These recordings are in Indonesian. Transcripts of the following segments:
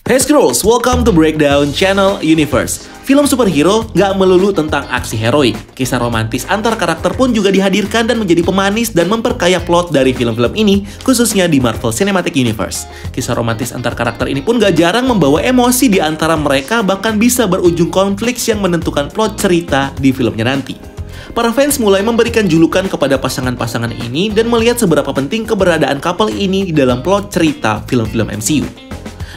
Hey Scrolls, welcome to Breakdown Channel Universe. Film superhero nggak melulu tentang aksi heroik. Kisah romantis antar karakter pun juga dihadirkan dan menjadi pemanis dan memperkaya plot dari film-film ini, khususnya di Marvel Cinematic Universe. Kisah romantis antar karakter ini pun gak jarang membawa emosi di antara mereka, bahkan bisa berujung konflik yang menentukan plot cerita di filmnya nanti. Para fans mulai memberikan julukan kepada pasangan-pasangan ini dan melihat seberapa penting keberadaan couple ini di dalam plot cerita film-film MCU.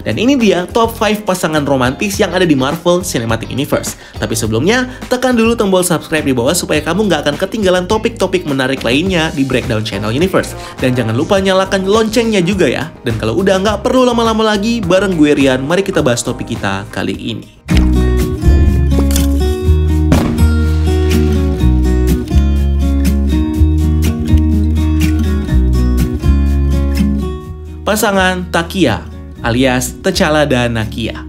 Dan ini dia top 5 pasangan romantis yang ada di Marvel Cinematic Universe. Tapi sebelumnya, tekan dulu tombol subscribe di bawah supaya kamu nggak akan ketinggalan topik-topik menarik lainnya di Breakdown Channel Universe. Dan jangan lupa nyalakan loncengnya juga ya. Dan kalau udah nggak perlu lama-lama lagi, bareng gue Rian, mari kita bahas topik kita kali ini. Pasangan Takia alias T'Challa dan Nakia.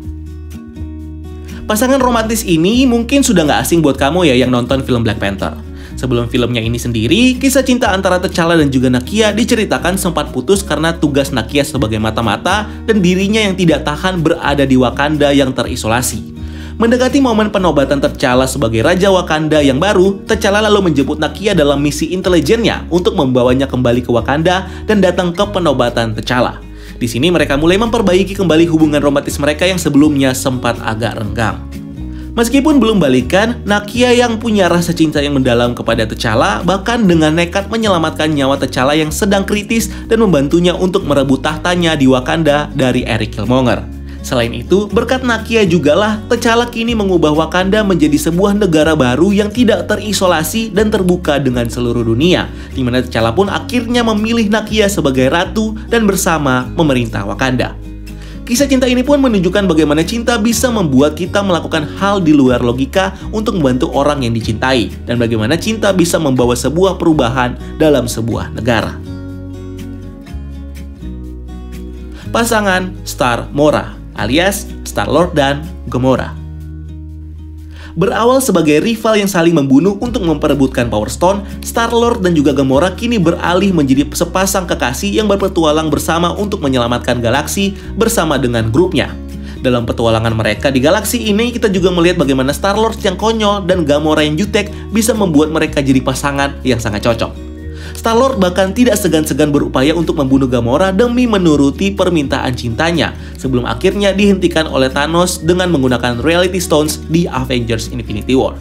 Pasangan romantis ini mungkin sudah nggak asing buat kamu ya yang nonton film Black Panther. Sebelum filmnya ini sendiri, kisah cinta antara T'Challa dan juga Nakia diceritakan sempat putus karena tugas Nakia sebagai mata-mata dan dirinya yang tidak tahan berada di Wakanda yang terisolasi. Mendekati momen penobatan T'Challa sebagai Raja Wakanda yang baru, T'Challa lalu menjemput Nakia dalam misi intelijennya untuk membawanya kembali ke Wakanda dan datang ke penobatan T'Challa. Di sini mereka mulai memperbaiki kembali hubungan romantis mereka yang sebelumnya sempat agak renggang. Meskipun belum balikan, Nakia yang punya rasa cinta yang mendalam kepada T'Challa bahkan dengan nekat menyelamatkan nyawa T'Challa yang sedang kritis dan membantunya untuk merebut tahtanya di Wakanda dari Eric Killmonger. Selain itu, berkat Nakia jugalah T'Challa kini mengubah Wakanda menjadi sebuah negara baru yang tidak terisolasi dan terbuka dengan seluruh dunia, di mana T'Challa pun akhirnya memilih Nakia sebagai ratu dan bersama memerintah Wakanda. Kisah cinta ini pun menunjukkan bagaimana cinta bisa membuat kita melakukan hal di luar logika untuk membantu orang yang dicintai, dan bagaimana cinta bisa membawa sebuah perubahan dalam sebuah negara. Pasangan Star-Mora alias Star-Lord dan Gamora. Berawal sebagai rival yang saling membunuh untuk memperebutkan Power Stone, Star-Lord dan juga Gamora kini beralih menjadi sepasang kekasih yang berpetualang bersama untuk menyelamatkan galaksi bersama dengan grupnya. Dalam petualangan mereka di galaksi ini, kita juga melihat bagaimana Star-Lord yang konyol dan Gamora yang jutek bisa membuat mereka jadi pasangan yang sangat cocok. Star-Lord bahkan tidak segan-segan berupaya untuk membunuh Gamora demi menuruti permintaan cintanya, sebelum akhirnya dihentikan oleh Thanos dengan menggunakan Reality Stones di Avengers Infinity War.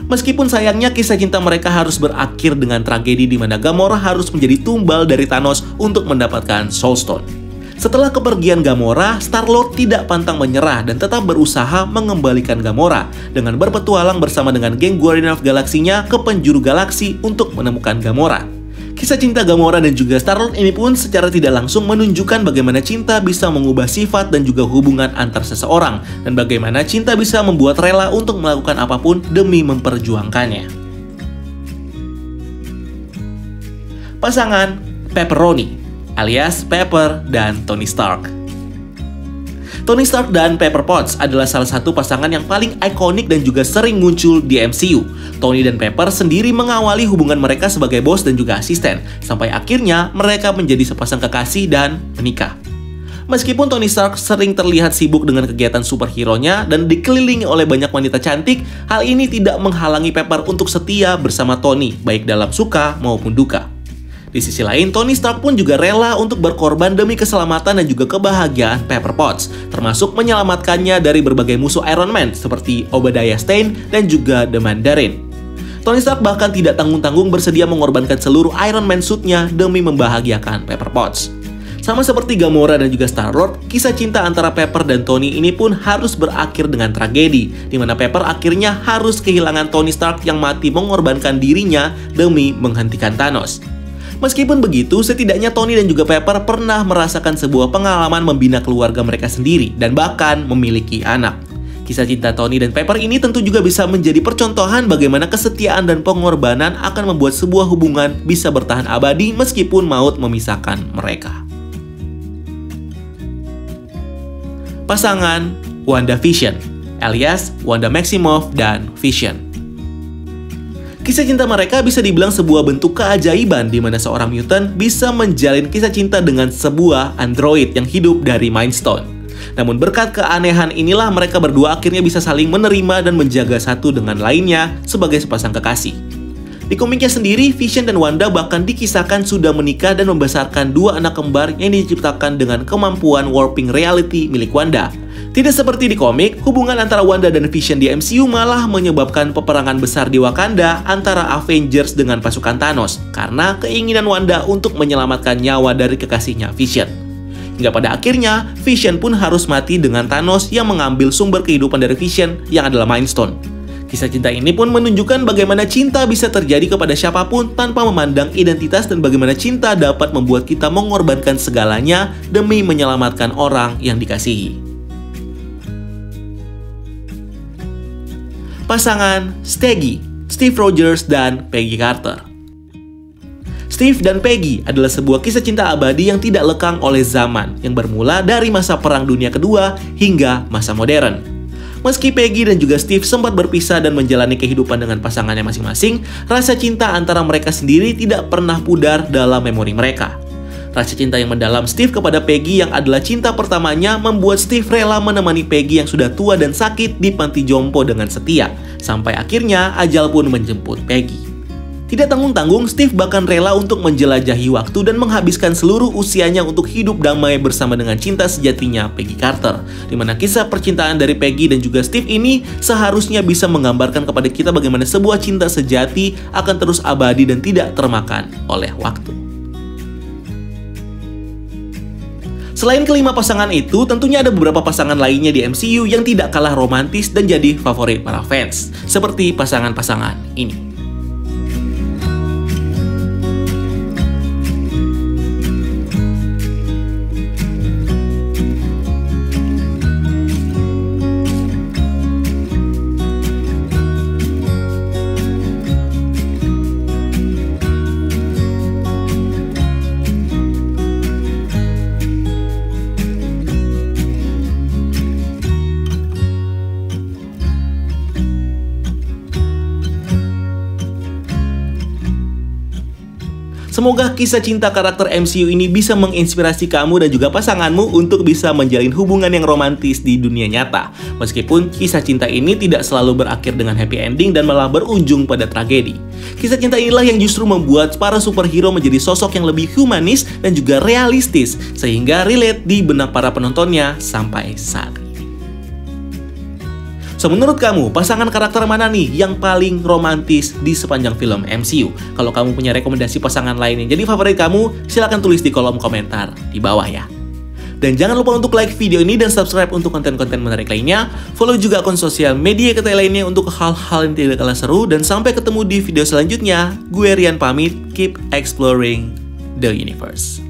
Meskipun sayangnya kisah cinta mereka harus berakhir dengan tragedi di mana Gamora harus menjadi tumbal dari Thanos untuk mendapatkan Soul Stone. Setelah kepergian Gamora, Star-Lord tidak pantang menyerah dan tetap berusaha mengembalikan Gamora dengan berpetualang bersama dengan geng Guardian of Galaxy-nya ke penjuru galaksi untuk menemukan Gamora. Kisah cinta Gamora dan juga Star-Lord ini pun secara tidak langsung menunjukkan bagaimana cinta bisa mengubah sifat dan juga hubungan antar seseorang, dan bagaimana cinta bisa membuat rela untuk melakukan apapun demi memperjuangkannya. Pasangan Pepperoni alias Pepper dan Tony Stark. Tony Stark dan Pepper Potts adalah salah satu pasangan yang paling ikonik dan juga sering muncul di MCU. Tony dan Pepper sendiri mengawali hubungan mereka sebagai bos dan juga asisten, sampai akhirnya mereka menjadi sepasang kekasih dan menikah. Meskipun Tony Stark sering terlihat sibuk dengan kegiatan superhero-nya dan dikelilingi oleh banyak wanita cantik, hal ini tidak menghalangi Pepper untuk setia bersama Tony, baik dalam suka maupun duka. Di sisi lain, Tony Stark pun juga rela untuk berkorban demi keselamatan dan juga kebahagiaan Pepper Potts, termasuk menyelamatkannya dari berbagai musuh Iron Man seperti Obadiah Stane dan juga The Mandarin. Tony Stark bahkan tidak tanggung-tanggung bersedia mengorbankan seluruh Iron Man suit-nya demi membahagiakan Pepper Potts. Sama seperti Gamora dan juga Star-Lord, kisah cinta antara Pepper dan Tony ini pun harus berakhir dengan tragedi, di mana Pepper akhirnya harus kehilangan Tony Stark yang mati mengorbankan dirinya demi menghentikan Thanos. Meskipun begitu, setidaknya Tony dan juga Pepper pernah merasakan sebuah pengalaman membina keluarga mereka sendiri dan bahkan memiliki anak. Kisah cinta Tony dan Pepper ini tentu juga bisa menjadi percontohan bagaimana kesetiaan dan pengorbanan akan membuat sebuah hubungan bisa bertahan abadi meskipun maut memisahkan mereka. Pasangan WandaVision alias Wanda Maximoff dan Vision. Kisah cinta mereka bisa dibilang sebuah bentuk keajaiban di mana seorang mutant bisa menjalin kisah cinta dengan sebuah android yang hidup dari Mind Stone. Namun berkat keanehan inilah mereka berdua akhirnya bisa saling menerima dan menjaga satu dengan lainnya sebagai sepasang kekasih. Di komiknya sendiri, Vision dan Wanda bahkan dikisahkan sudah menikah dan membesarkan dua anak kembar yang diciptakan dengan kemampuan warping reality milik Wanda. Tidak seperti di komik, hubungan antara Wanda dan Vision di MCU malah menyebabkan peperangan besar di Wakanda antara Avengers dengan pasukan Thanos karena keinginan Wanda untuk menyelamatkan nyawa dari kekasihnya Vision. Hingga pada akhirnya, Vision pun harus mati dengan Thanos yang mengambil sumber kehidupan dari Vision yang adalah Mind Stone. Kisah cinta ini pun menunjukkan bagaimana cinta bisa terjadi kepada siapapun tanpa memandang identitas dan bagaimana cinta dapat membuat kita mengorbankan segalanya demi menyelamatkan orang yang dikasihi. Pasangan Steggy, Steve Rogers dan Peggy Carter. Steve dan Peggy adalah sebuah kisah cinta abadi yang tidak lekang oleh zaman, yang bermula dari masa Perang Dunia Kedua hingga masa modern. Meski Peggy dan juga Steve sempat berpisah dan menjalani kehidupan dengan pasangannya masing-masing, rasa cinta antara mereka sendiri tidak pernah pudar dalam memori mereka. Rasa cinta yang mendalam Steve kepada Peggy yang adalah cinta pertamanya membuat Steve rela menemani Peggy yang sudah tua dan sakit di panti jompo dengan setia, sampai akhirnya ajal pun menjemput Peggy. Tidak tanggung-tanggung, Steve bahkan rela untuk menjelajahi waktu dan menghabiskan seluruh usianya untuk hidup damai bersama dengan cinta sejatinya Peggy Carter, di mana kisah percintaan dari Peggy dan juga Steve ini seharusnya bisa menggambarkan kepada kita bagaimana sebuah cinta sejati akan terus abadi dan tidak termakan oleh waktu. Selain kelima pasangan itu, tentunya ada beberapa pasangan lainnya di MCU yang tidak kalah romantis dan jadi favorit para fans, seperti pasangan-pasangan ini. Semoga kisah cinta karakter MCU ini bisa menginspirasi kamu dan juga pasanganmu untuk bisa menjalin hubungan yang romantis di dunia nyata. Meskipun kisah cinta ini tidak selalu berakhir dengan happy ending dan malah berujung pada tragedi. Kisah cinta inilah yang justru membuat para superhero menjadi sosok yang lebih humanis dan juga realistis, sehingga relate di benak para penontonnya sampai saat ini. So, menurut kamu, pasangan karakter mana nih yang paling romantis di sepanjang film MCU? Kalau kamu punya rekomendasi pasangan lain yang jadi favorit kamu, silahkan tulis di kolom komentar di bawah ya. Dan jangan lupa untuk like video ini dan subscribe untuk konten-konten menarik lainnya. Follow juga akun sosial media kita lainnya untuk hal-hal yang tidak kalah seru. Dan sampai ketemu di video selanjutnya. Gue Rian pamit, keep exploring the universe.